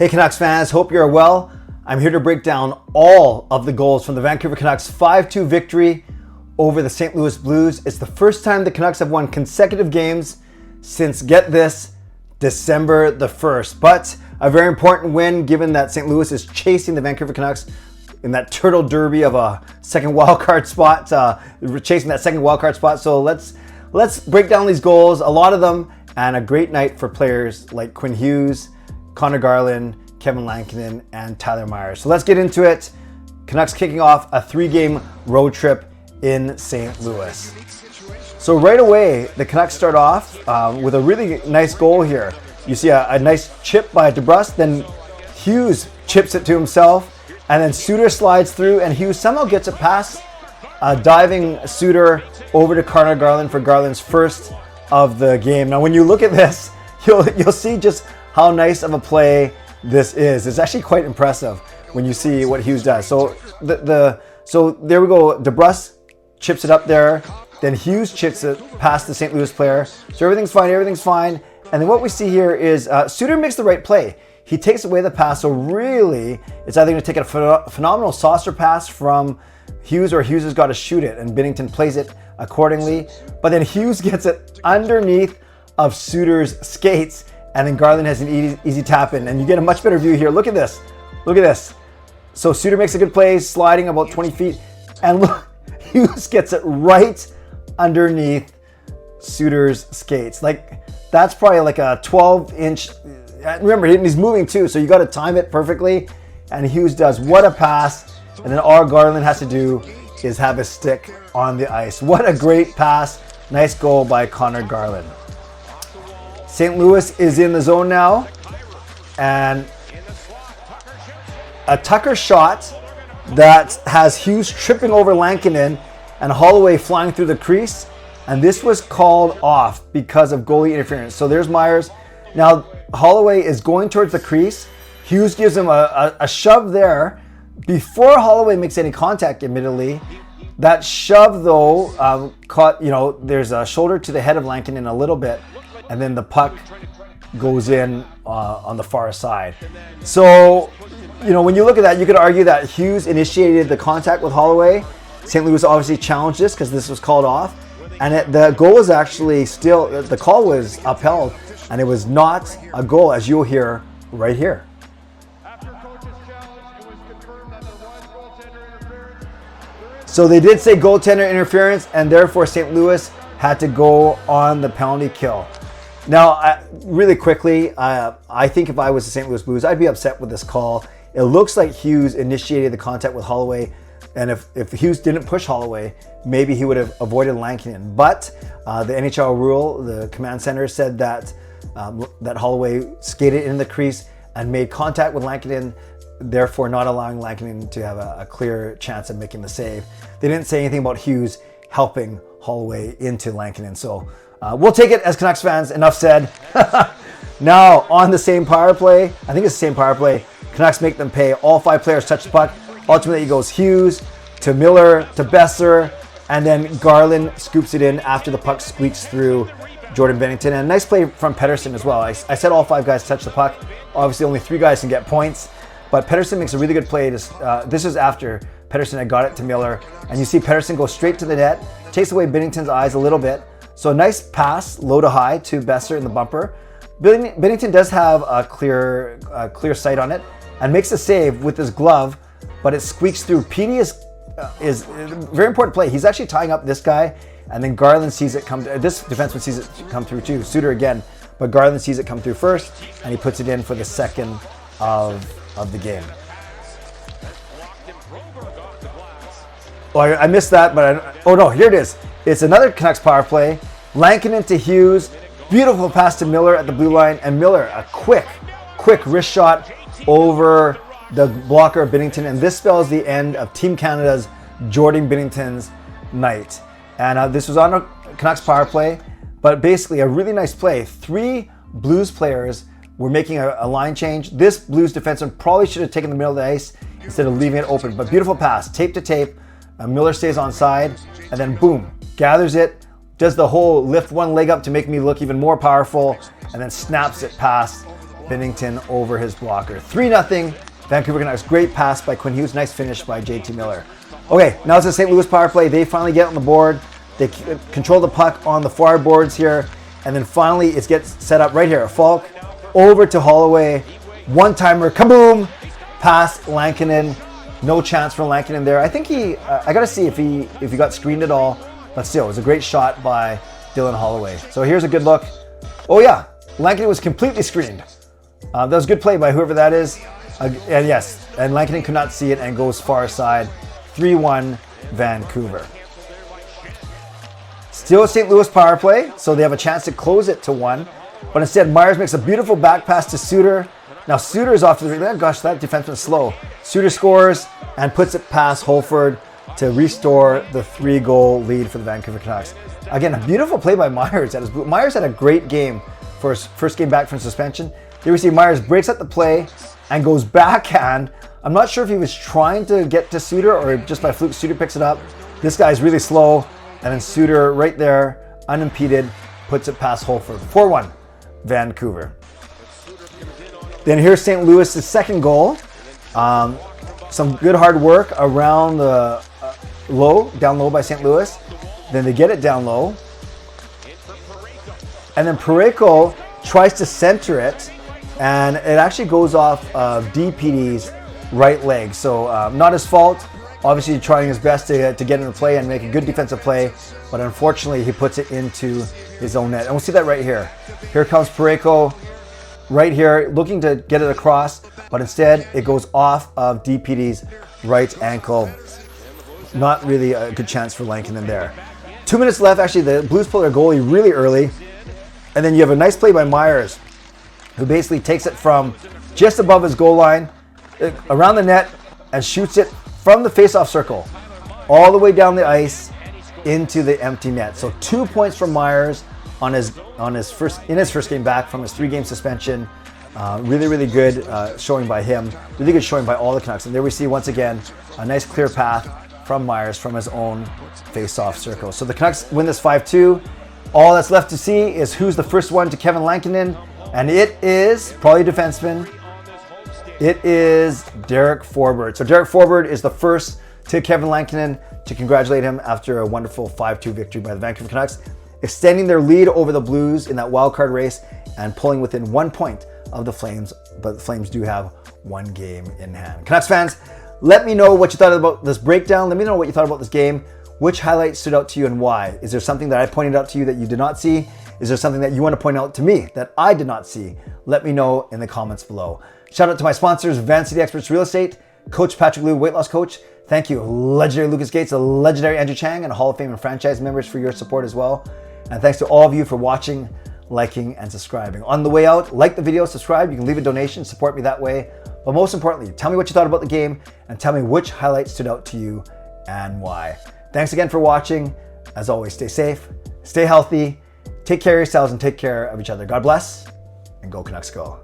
Hey Canucks fans, hope you're well. I'm here to break down all of the goals from the Vancouver Canucks 5-2 victory over the St. Louis Blues. It's the first time the Canucks have won consecutive games since, get this, December the 1st. But a very important win given that St. Louis is chasing the Vancouver Canucks in that turtle derby of a second wildcard spot, chasing that second wildcard spot. So let's break down these goals, a lot of them, and a great night for players like Quinn Hughes, Conor, Garland, Kevin Lankinen, and Tyler Myers. So let's get into it. Canucks kicking off a 3-game road trip in St. Louis. So right away, the Canucks start off with a really nice goal here. You see a nice chip by DeBrusk, then Hughes chips it to himself, and then Suter slides through, and Hughes somehow gets it past diving Suter over to Conor Garland for Garland's first of the game. Now when you look at this, you'll see just how nice of a play this is. It's actually quite impressive when you see what Hughes does. So so there we go. DeBrusk chips it up there. Then Hughes chips it past the St. Louis player. So everything's fine. And then what we see here is Suter makes the right play. He takes away the pass. So really, it's either going to take a phenomenal saucer pass from Hughes or Hughes has got to shoot it, and Binnington plays it accordingly. But then Hughes gets it underneath of Suter's skates, and then Garland has an easy tap in, and you get a much better view here. Look at this. So Suter makes a good play, sliding about 20 feet, and look, Hughes gets it right underneath Suter's skates. Like, that's probably like a 12-inch. Remember, he's moving too, so you got to time it perfectly. And Hughes does. What a pass. And then all Garland has to do is have his stick on the ice. What a great pass. Nice goal by Conor Garland. St. Louis is in the zone now, and a Tucker shot that has Hughes tripping over Lankinen and Holloway flying through the crease, and this was called off because of goalie interference. So there's Myers. Now Holloway is going towards the crease. Hughes gives him a shove there before Holloway makes any contact, admittedly. That shove though caught, there's a shoulder to the head of Lankinen a little bit, and then the puck goes in on the far side. So, when you look at that, you could argue that Hughes initiated the contact with Holloway. St. Louis obviously challenged this because this was called off. And the goal was actually still, the call was upheld, and it was not a goal, as you'll hear right here. So they did say goaltender interference, and therefore St. Louis had to go on the penalty kill. Now, really quickly, I think if I was the St. Louis Blues, I'd be upset with this call. It looks like Hughes initiated the contact with Holloway, and if Hughes didn't push Holloway, maybe he would have avoided Lankinen. But the NHL rule, the command center said that Holloway skated in the crease and made contact with Lankinen, therefore not allowing Lankinen to have a clear chance of making the save. They didn't say anything about Hughes helping Holloway into Lankinen. So we'll take it as Canucks fans. Enough said. Now on the same power play, I think it's the same power play, Canucks make them pay. All 5 players touch the puck. Ultimately it goes Hughes to Miller to Besser, and then Garland scoops it in after the puck squeaks through Jordan Binnington. And a nice play from Pettersson as well. I said all 5 guys touch the puck. Obviously only 3 guys can get points, but Pettersson makes a really good play. This is after Pettersson had got it to Miller, and you see Pettersson go straight to the net, takes away Binnington's eyes a little bit. So a nice pass, low to high, to Besser in the bumper. Binnington does have a clear sight on it and makes a save with his glove, but it squeaks through. Petey is a very important play. He's actually tying up this guy, and then Garland sees it come. This defenseman sees it come through too. Suter again, but Garland sees it come through first, and he puts it in for the second of the game. Oh, I missed that, but oh no, here it is. It's another Canucks power play. Lankinen to Hughes. Beautiful pass to Miller at the blue line, and Miller, a quick wrist shot over the blocker of Binnington, and this spells the end of Team Canada's Jordan Binnington's night. And this was on a Canucks power play, but basically a really nice play. 3 Blues players were making a line change. This Blues defenseman probably should have taken the middle of the ice instead of leaving it open, but beautiful pass, tape to tape. Miller stays on side, and then boom, gathers it, does the whole lift one leg up to make me look even more powerful, and then snaps it past Binnington over his blocker. 3-0 Vancouver Canucks. Great pass by Quinn Hughes. Nice finish by JT Miller. Okay, now it's the St. Louis power play. They finally get on the board. They control the puck on the forward boards here. And then finally it gets set up right here. Falk over to Holloway. One-timer. Kaboom! Pass Lankinen. No chance for Lankinen there. I think I got to see if he got screened at all. But still, it was a great shot by Dylan Holloway. So here's a good look. Oh yeah, Lankinen was completely screened. That was a good play by whoever that is. And yes, and Lankinen could not see it and goes far side. 3-1 Vancouver. Still a St. Louis power play, so they have a chance to close it to 1. But instead, Myers makes a beautiful back pass to Suter. Now Suter is off to the... Gosh, that defenseman is slow. Suter scores and puts it past Holford to restore the 3-goal lead for the Vancouver Canucks. Again, a beautiful play by Myers. Myers had a great game for his first game back from suspension. There we see Myers breaks up the play and goes backhand. I'm not sure if he was trying to get to Suter or just by fluke Suter picks it up. This guy's really slow. And then Suter right there, unimpeded, puts it past Holford. 4-1 Vancouver. Then here's St. Louis' second goal. Some good hard work around the down low by St. Louis. Then they get it down low. And then Parayko tries to center it. And it actually goes off of DPD's right leg. So not his fault. Obviously trying his best to get into play and make a good defensive play. But unfortunately he puts it into his own net. And we'll see that right here. Here comes Parayko right here looking to get it across. But instead it goes off of DPD's right ankle. Not really a good chance for Lankinen there. 2 minutes left. Actually, the Blues pull their goalie really early. And then you have a nice play by Myers, who basically takes it from just above his goal line, around the net, and shoots it from the face-off circle, all the way down the ice into the empty net. So 2 points from Myers in his first game back from his 3-game suspension. Really good showing by him. Really good showing by all the Canucks. And there we see once again a nice clear path from Myers from his own face-off circle. So the Canucks win this 5-2. All that's left to see is who's the first one to Kevin Lankinen, and it is probably a defenseman. It is Derek Forbort. So Derek Forbort is the first to Kevin Lankinen to congratulate him after a wonderful 5-2 victory by the Vancouver Canucks, extending their lead over the Blues in that wild card race and pulling within 1 point of the Flames, but the Flames do have 1 game in hand. Canucks fans, let me know what you thought about this breakdown. Let me know what you thought about this game. Which highlights stood out to you and why? Is there something that I pointed out to you that you did not see? Is there something that you want to point out to me that I did not see? Let me know in the comments below. Shout out to my sponsors, Van City Experts Real Estate, Coach Patrick Liu, Weight Loss Coach. Thank you, legendary Lucas Gates, the legendary Andrew Chang, and Hall of Fame and franchise members for your support as well. And thanks to all of you for watching, liking, and subscribing. On the way out, like the video, subscribe. You can leave a donation, support me that way. But most importantly, tell me what you thought about the game and tell me which highlights stood out to you and why. Thanks again for watching. As always, stay safe, stay healthy, take care of yourselves, and take care of each other. God bless, and go Canucks go.